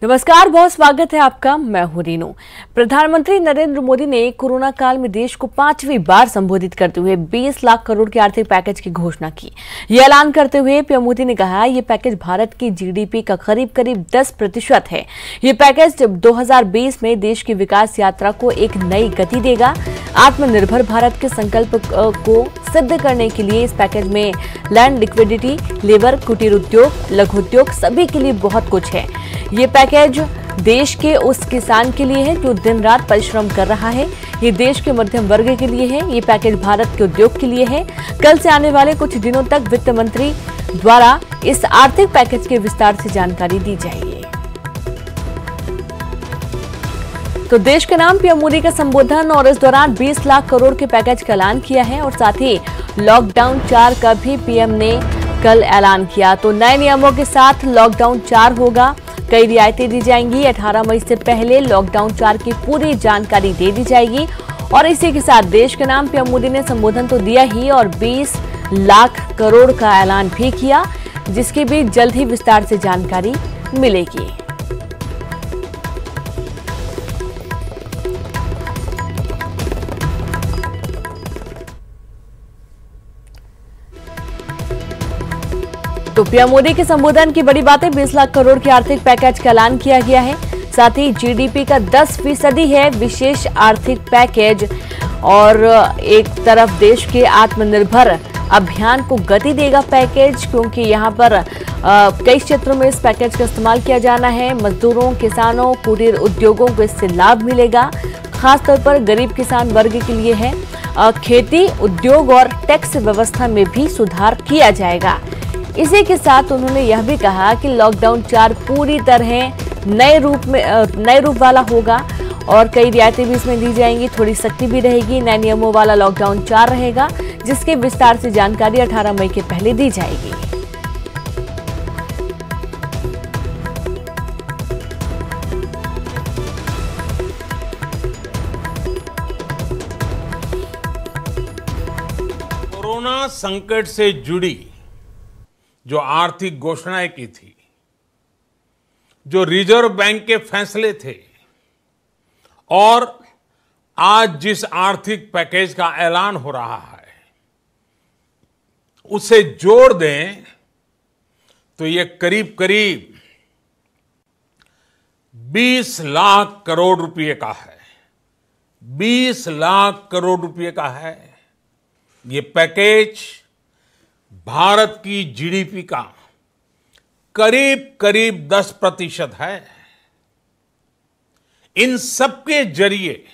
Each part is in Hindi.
नमस्कार, बहुत स्वागत है आपका। मैं हूं रीनू। प्रधानमंत्री नरेंद्र मोदी ने कोरोना काल में देश को 5वीं बार संबोधित करते हुए 20 लाख करोड़ के आर्थिक पैकेज की घोषणा की। ये ऐलान करते हुए पीएम मोदी ने कहा, ये पैकेज भारत की जीडीपी का करीब 10% है। ये पैकेज 2020 में देश की विकास यात्रा को एक नई गति देगा। आत्मनिर्भर भारत के संकल्प को सिद्ध करने के लिए इस पैकेज में लैंड, लिक्विडिटी, लेबर, कुटीर उद्योग, लघु उद्योग सभी के लिए बहुत कुछ है। ये पैकेज देश के उस किसान के लिए है जो दिन रात परिश्रम कर रहा है। ये देश के मध्यम वर्ग के लिए है। ये पैकेज भारत के उद्योग के लिए है। कल से आने वाले कुछ दिनों तक वित्त मंत्री द्वारा इस आर्थिक पैकेज के विस्तार से जानकारी दी जाएगी। तो देश के नाम पीएम मोदी का संबोधन और इस दौरान 20 लाख करोड़ के पैकेज का ऐलान किया है और साथ ही लॉकडाउन 4 का भी पीएम ने कल ऐलान किया। तो नए नियमों के साथ लॉकडाउन 4 होगा। कई रियायतें दी जाएंगी। 18 मई से पहले लॉकडाउन 4 की पूरी जानकारी दे दी जाएगी। और इसी के साथ देश के नाम पीएम मोदी ने संबोधन तो दिया ही और 20 लाख करोड़ का ऐलान भी किया, जिसकी भी जल्द ही विस्तार से जानकारी मिलेगी। तो पीएम मोदी के संबोधन की बड़ी बातें, 20 लाख करोड़ के आर्थिक पैकेज का ऐलान किया गया है। साथ ही जीडीपी का 10% है विशेष आर्थिक पैकेज। और एक तरफ देश के आत्मनिर्भर अभियान को गति देगा पैकेज, क्योंकि यहाँ पर कई क्षेत्रों में इस पैकेज का इस्तेमाल किया जाना है। मजदूरों, किसानों, कुटीर उद्योगों को इससे लाभ मिलेगा। खासतौर पर गरीब किसान वर्ग के लिए है। खेती, उद्योग और टैक्स व्यवस्था में भी सुधार किया जाएगा। इसी के साथ उन्होंने यह भी कहा कि लॉकडाउन 4 पूरी तरह नए रूप वाला होगा और कई रियायतें भी इसमें दी जाएंगी। थोड़ी सख्ती भी रहेगी। नए नियमों वाला लॉकडाउन 4 रहेगा, जिसके विस्तार से जानकारी 18 मई के पहले दी जाएगी। कोरोना संकट से जुड़ी जो आर्थिक घोषणाएं की थी, जो रिजर्व बैंक के फैसले थे और आज जिस आर्थिक पैकेज का ऐलान हो रहा है, उसे जोड़ दें तो ये करीब करीब 20 लाख करोड़ रुपए का है। 20 लाख करोड़ रुपए का है। ये पैकेज भारत की जीडीपी का करीब 10% है। इन सबके जरिए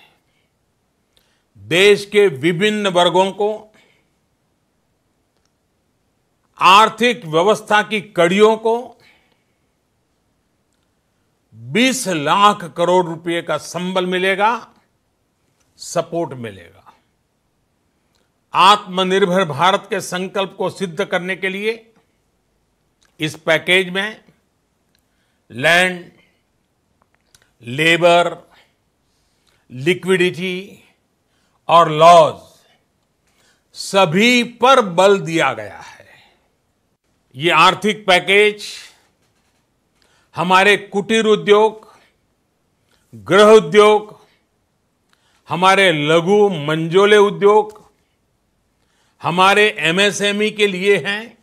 देश के विभिन्न वर्गों को, आर्थिक व्यवस्था की कड़ियों को 20 लाख करोड़ रुपए का संबल मिलेगा, सपोर्ट मिलेगा। आत्मनिर्भर भारत के संकल्प को सिद्ध करने के लिए इस पैकेज में लैंड, लेबर, लिक्विडिटी और लॉज सभी पर बल दिया गया है। ये आर्थिक पैकेज हमारे कुटीर उद्योग, गृह उद्योग, हमारे लघु मंझोले उद्योग, हमारे एमएसएमई के लिए हैं,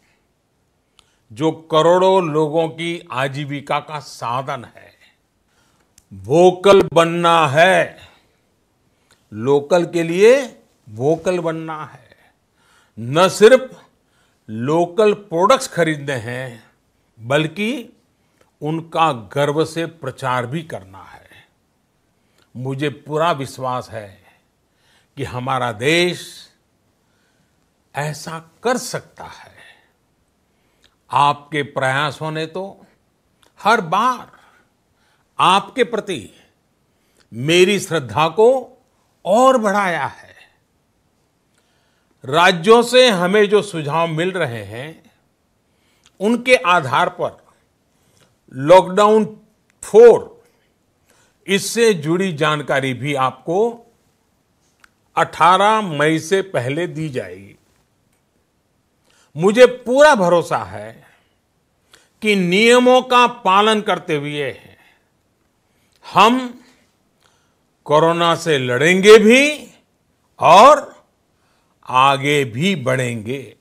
जो करोड़ों लोगों की आजीविका का साधन है। वोकल बनना है, लोकल के लिए वोकल बनना है। न सिर्फ लोकल प्रोडक्ट्स खरीदने हैं, बल्कि उनका गर्व से प्रचार भी करना है। मुझे पूरा विश्वास है कि हमारा देश ऐसा कर सकता है। आपके प्रयासों ने तो हर बार आपके प्रति मेरी श्रद्धा को और बढ़ाया है। राज्यों से हमें जो सुझाव मिल रहे हैं, उनके आधार पर लॉकडाउन 4 इससे जुड़ी जानकारी भी आपको 18 मई से पहले दी जाएगी। मुझे पूरा भरोसा है कि नियमों का पालन करते हुए हम कोरोना से लड़ेंगे भी और आगे भी बढ़ेंगे।